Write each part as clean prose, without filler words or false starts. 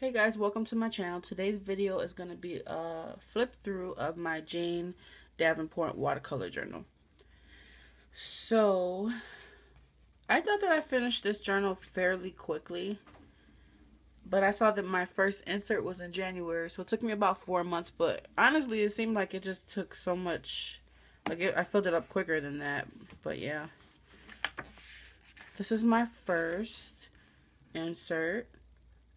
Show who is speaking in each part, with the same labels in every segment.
Speaker 1: Hey guys, welcome to my channel. Today's video is going to be a flip through of my Jane Davenport watercolor journal. So, I thought that I finished this journal fairly quickly, but I saw that my first insert was in January, so it took me about 4 months, but honestly it seemed like it just took so much, I filled it up quicker than that, but yeah. This is my first insert.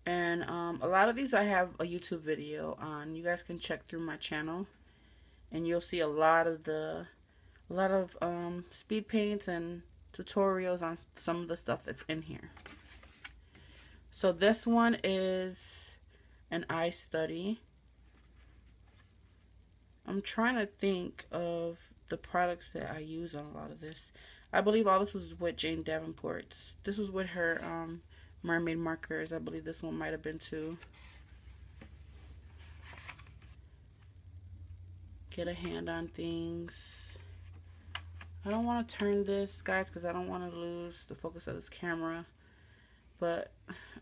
Speaker 1: And a lot of these I have a YouTube video on. You guys can check through my channel, and you'll see a lot of speed paints and tutorials on some of the stuff that's in here. So this one is an eye study. I'm trying to think of the products that I use on a lot of this. I believe all this was with Jane Davenport's. This was with her Mermaid Markers. I believe this one might have been too. Get a hand on things. I don't want to turn this, guys, because I don't want to lose the focus of this camera. But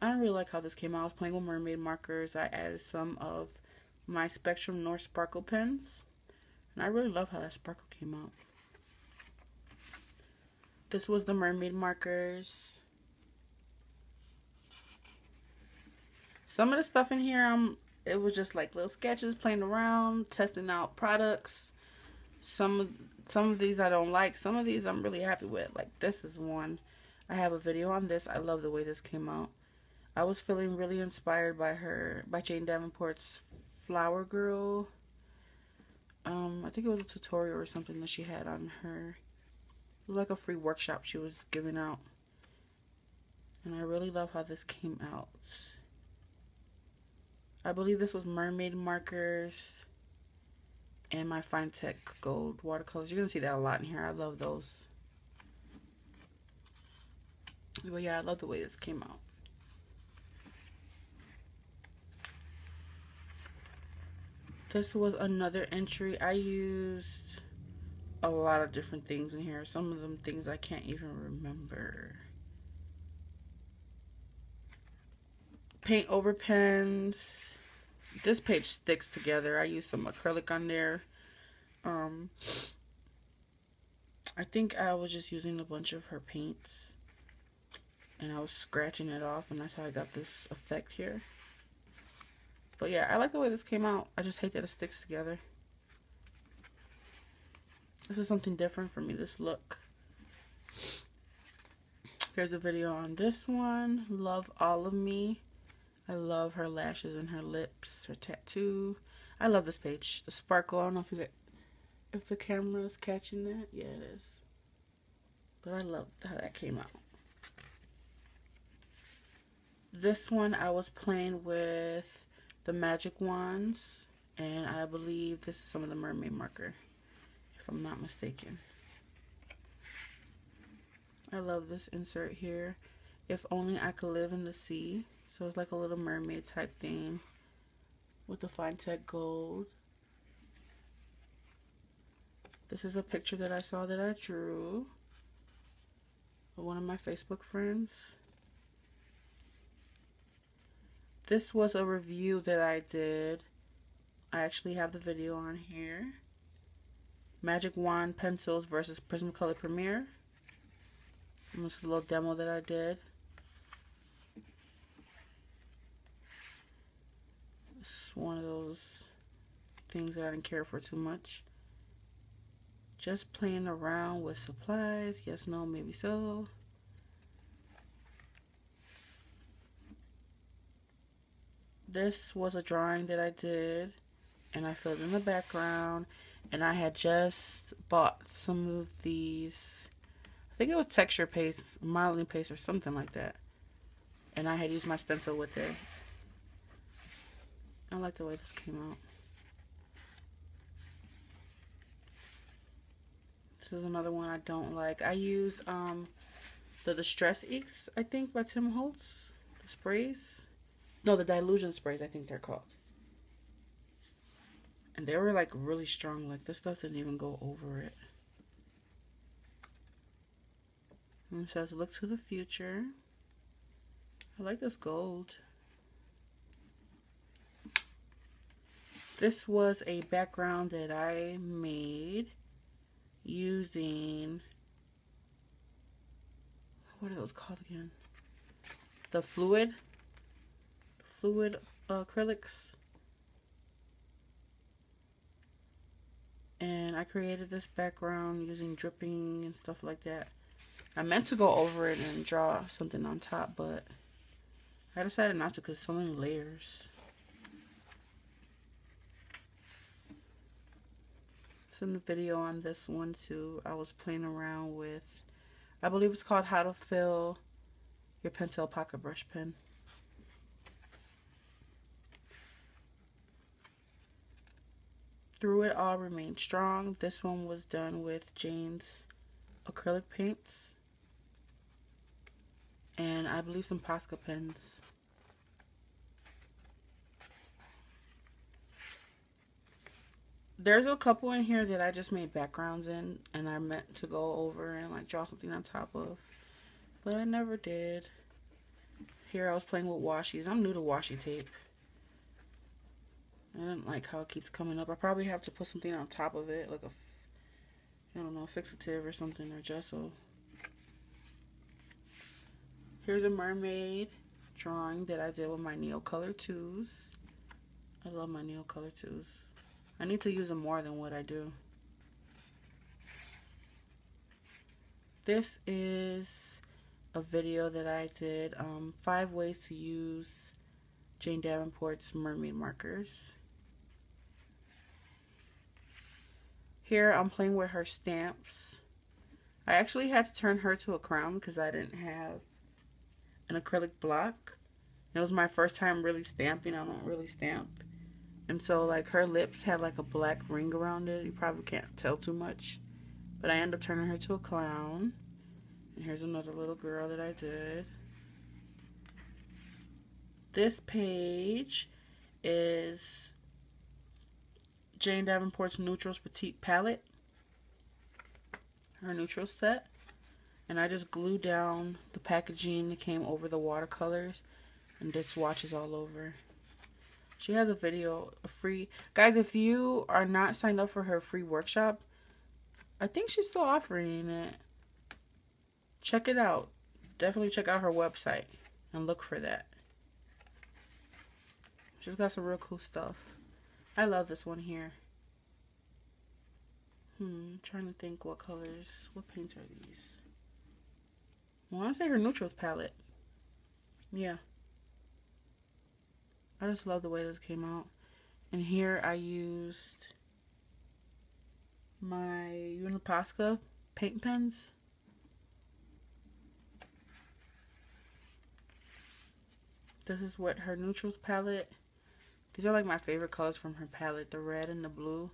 Speaker 1: I don't really like how this came out. I was playing with Mermaid Markers. I added some of my Spectrum North Sparkle pens. And I really love how that sparkle came out. This was the Mermaid Markers. Some of the stuff in here, it was just like little sketches, playing around, testing out products. Some of these I don't like. Some of these I'm really happy with. Like this is one. I have a video on this. I love the way this came out. I was feeling really inspired by Jane Davenport's Flower Girl. I think it was a tutorial or something that she had on her. It was like a free workshop she was giving out. And I really love how this came out. I believe this was Mermaid Markers and my Fine Tech Gold watercolors. You're going to see that a lot in here. I love those. But yeah, I love the way this came out. This was another entry. I used a lot of different things in here. Some of them things I can't even remember. Paint over pens. This page sticks together. I used some acrylic on there. I think I was just using a bunch of her paints, and I was scratching it off, and that's how I got this effect here. But yeah, I like the way this came out. I just hate that it sticks together. This is something different for me, this look. Here's a video on this one. Love All of Me. I love her lashes and her lips, her tattoo. I love this page. The sparkle, I don't know if the camera is catching that. Yeah, it is. But I love how that came out. This one I was playing with the magic wands, and I believe this is some of the Mermaid Marker, if I'm not mistaken. I love this insert here. If only I could live in the sea. So it's like a little mermaid type thing with the Fine Tech Gold. This is a picture that I saw that I drew with one of my Facebook friends. This was a review that I did. I actually have the video on here. Magic Wand Pencils versus Prismacolor Premier. And this is a little demo that I did. It's one of those things that I didn't care for too much. Just playing around with supplies. Yes, no, maybe so. This was a drawing that I did, and I filled in the background, and I had just bought some of these, I think it was texture paste, modeling paste or something like that, and I had used my stencil with it. I like the way this came out. This is another one I don't like. I use the Distress Inks, I think, by Tim Holtz. The sprays. No, the Dilution sprays, I think they're called. And they were like really strong. Like this stuff didn't even go over it. And it says, look to the future. I like this gold. This was a background that I made using, what are those called again? The fluid acrylics. And I created this background using dripping and stuff like that. I meant to go over it and draw something on top, but I decided not to because so many layers. So in the video on this one too, I was playing around with, I believe it's called How to Fill Your Pentel Pocket Brush Pen. Through It All, Remain Strong. This one was done with Jane's acrylic paints. And I believe some Posca pens. There's a couple in here that I just made backgrounds in, and I meant to go over and like draw something on top of, but I never did. Here I was playing with washies. I'm new to washi tape. I don't like how it keeps coming up. I probably have to put something on top of it, like a, I don't know, fixative or something, or gesso. Here's a mermaid drawing that I did with my Neocolor 2s. I love my Neocolor 2s. I need to use them more than what I do. This is a video that I did, 5 ways to use Jane Davenport's Mermaid Markers. Here I'm playing with her stamps. I actually had to turn her to a crown because I didn't have an acrylic block. It was my first time really stamping. I don't really stamp. And so like her lips had like a black ring around it. You probably can't tell too much. But I ended up turning her to a clown. And here's another little girl that I did. This page is Jane Davenport's Neutrals Petite Palette. Her neutral set. And I just glued down the packaging that came over the watercolors. And did swatches all over. She has a video, a free... Guys, if you are not signed up for her free workshop, I think she's still offering it. Check it out. Definitely check out her website and look for that. She's got some real cool stuff. I love this one here. Trying to think what colors, what paints are these? I want to say her neutrals palette. Yeah. I just love the way this came out. And here I used my Uniposca paint pens. This is what her neutrals palette. These are like my favorite colors from her palette. The red and the blue.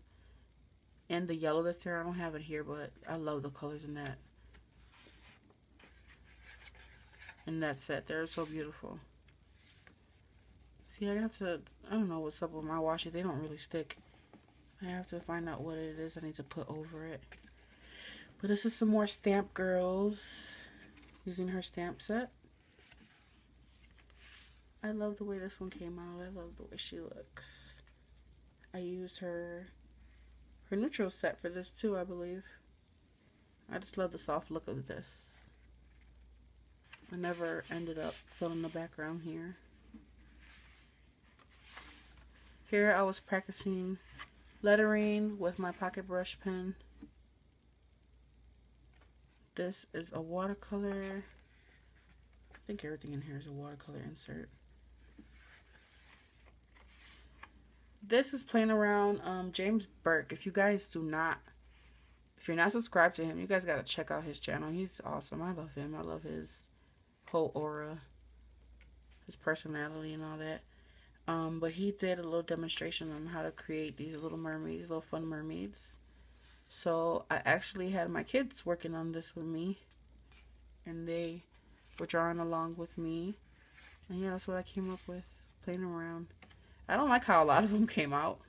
Speaker 1: And the yellow that's there. I don't have it here, but I love the colors in that. In that set. They're so beautiful. See, I don't know what's up with my washi. They don't really stick. I have to find out what it is I need to put over it. But this is some more Stamp Girls using her stamp set. I love the way this one came out. I love the way she looks. I used her neutral set for this too, I believe. I just love the soft look of this. I never ended up filling the background here. Here I was practicing lettering with my pocket brush pen. This is a watercolor. I think everything in here is a watercolor insert. This is playing around James Burke. If you guys if you're not subscribed to him, you guys gotta check out his channel. He's awesome. I love him. I love his whole aura, his personality and all that. But he did a little demonstration on how to create these little mermaids, little fun mermaids. So I actually had my kids working on this with me, and they were drawing along with me. And yeah, that's what I came up with, playing around. I don't like how a lot of them came out.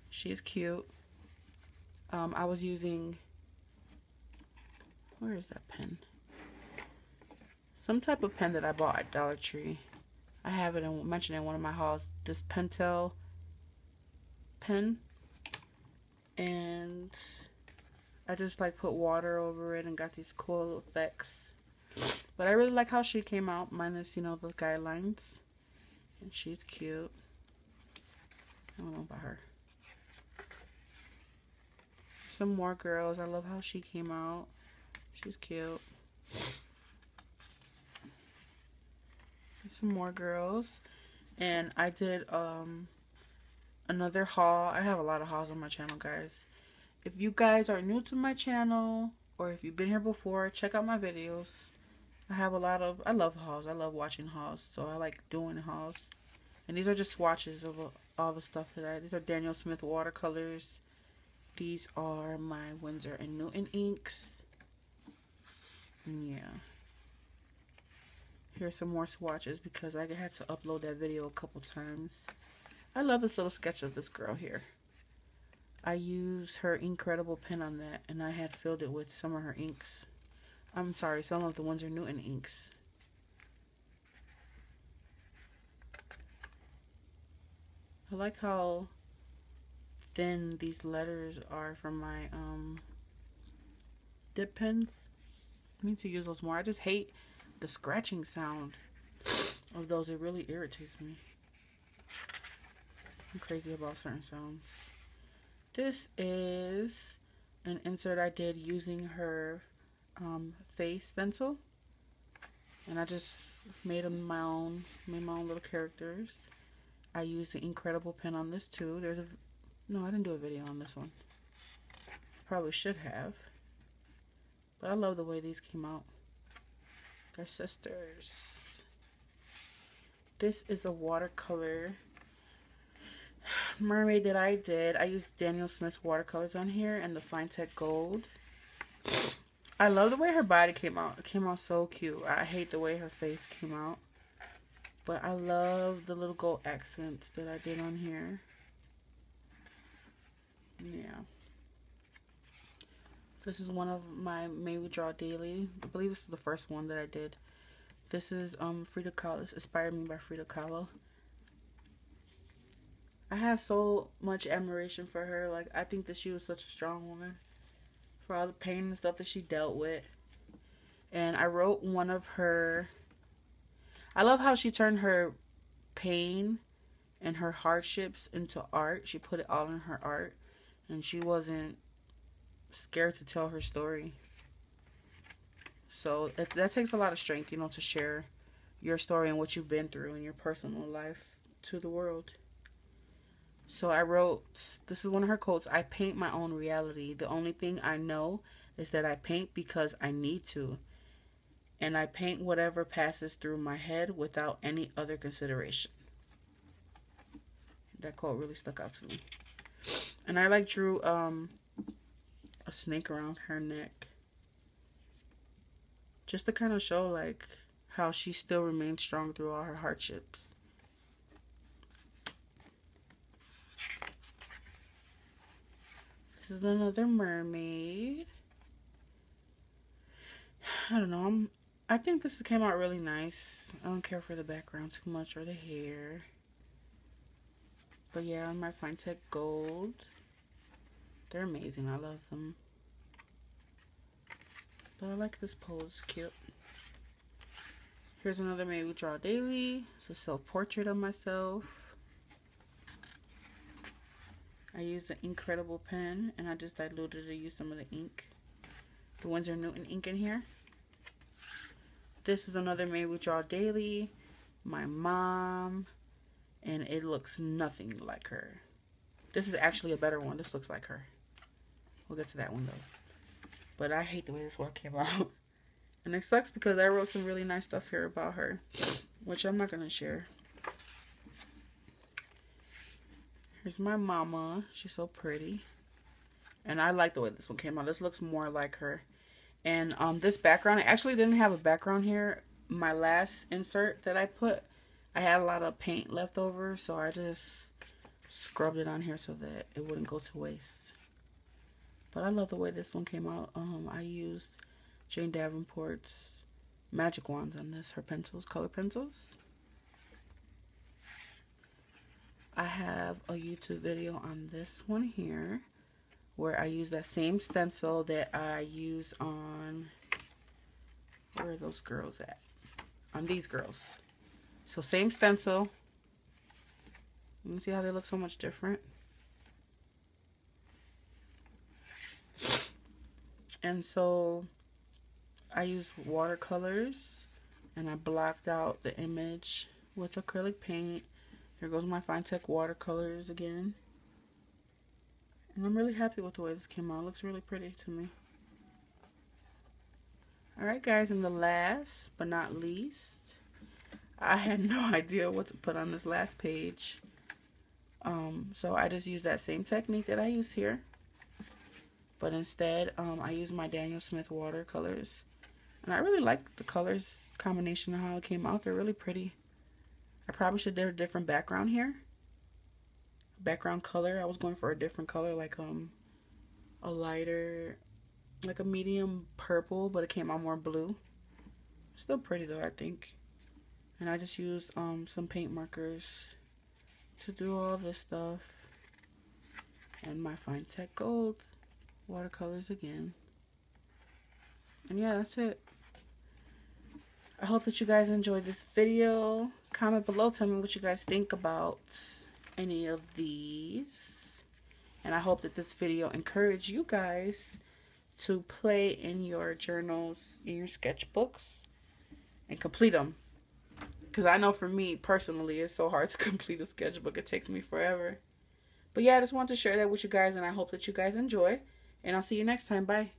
Speaker 1: She's cute. I was using, where is that pen? Some type of pen that I bought at Dollar Tree. I have it and mentioned in one of my hauls. This Pentel pen, and I just like put water over it and got these cool effects. But I really like how she came out, minus, you know, those guidelines. And she's cute. I don't know about her. Some more girls. I love how she came out. She's cute. Some more girls. And I did another haul. I have a lot of hauls on my channel, guys. If you guys are new to my channel, or if you've been here before, check out my videos. I have a lot of, I love hauls. I love watching hauls. So I like doing hauls. And these are just swatches of all the stuff that these are Daniel Smith watercolors. These are my Winsor & Newton inks. And yeah. Here's some more swatches because I had to upload that video a couple times. I love this little sketch of this girl here. I used her incredible pen on that, and I had filled it with some of her inks. I'm sorry, some of the Winsor & Newton inks. I like how thin these letters are from my dip pens. I need to use those more. I just hate the scratching sound of those. It really irritates me. I'm crazy about certain sounds. This is an insert I did using her face stencil, and I just made my own little characters. I used the incredible pen on this too. No, I didn't do a video on this one. Probably should have, but I love the way these came out. They're sisters. This is a watercolor mermaid that I did. I used Daniel Smith's watercolors on here and the Fine Tech Gold. I love the way her body came out. It came out so cute. I hate the way her face came out, but I love the little gold accents that I did on here. Yeah. This is one of my Mermaid Draw Daily. I believe this is the first one that I did. This is Frida Kahlo. This inspired me by Frida Kahlo. I have so much admiration for her. Like, I think that she was such a strong woman for all the pain and stuff that she dealt with. And I wrote one of her... I love how she turned her pain and her hardships into art. She put it all in her art. And she wasn't scared to tell her story. So that takes a lot of strength, you know, to share your story and what you've been through in your personal life to the world. So I wrote, this is one of her quotes: "I paint my own reality. The only thing I know is that I paint because I need to. And I paint whatever passes through my head without any other consideration." That quote really stuck out to me. And I like drew a snake around her neck, just to kind of show like how she still remained strong through all her hardships. This is another mermaid. I don't know. I think this came out really nice. I don't care for the background too much or the hair. But yeah, my Fine Tech Gold. They're amazing. I love them. But I like this pose. Cute. Here's another Mermaid Draw Daily. It's a self-portrait of myself. I used the incredible pen, and I just diluted it to use some of the ink. The Winsor & Newton ink in here. This is another Mermaid Draw Daily. My mom. And it looks nothing like her. This is actually a better one. This looks like her. We'll get to that one though. But I hate the way this one came out. And it sucks because I wrote some really nice stuff here about her, which I'm not going to share. Here's my mama. She's so pretty. And I like the way this one came out. This looks more like her. And this background, I actually didn't have a background here. My last insert that I put, I had a lot of paint left over, so I just scrubbed it on here so that it wouldn't go to waste. But I love the way this one came out. I used Jane Davenport's magic wands on this, her pencils, color pencils. I have a YouTube video on this one here where I use that same stencil that I use on, where are those girls at? On these girls. So same stencil. You can see how they look so much different. And so I use watercolors and I blocked out the image with acrylic paint. There goes my Fine Tech watercolors again. And I'm really happy with the way this came out. It looks really pretty to me. Alright guys, and the last but not least, I had no idea what to put on this last page. So I just used that same technique that I used here. But instead, I used my Daniel Smith watercolors. And I really like the colors combination of how it came out. They're really pretty. I probably should do a different background here. Background color. I was going for a different color, like a lighter, like a medium purple, but it came out more blue. Still pretty though, I think. And I just used some paint markers to do all this stuff. And my Fine Tech Gold watercolors again. And yeah, that's it. I hope that you guys enjoyed this video. Comment below, tell me what you guys think about any of these. And I hope that this video encouraged you guys to play in your journals, in your sketchbooks, and complete them. Because I know for me, personally, it's so hard to complete a sketchbook. It takes me forever. But yeah, I just want to share that with you guys, and I hope that you guys enjoy. And I'll see you next time. Bye.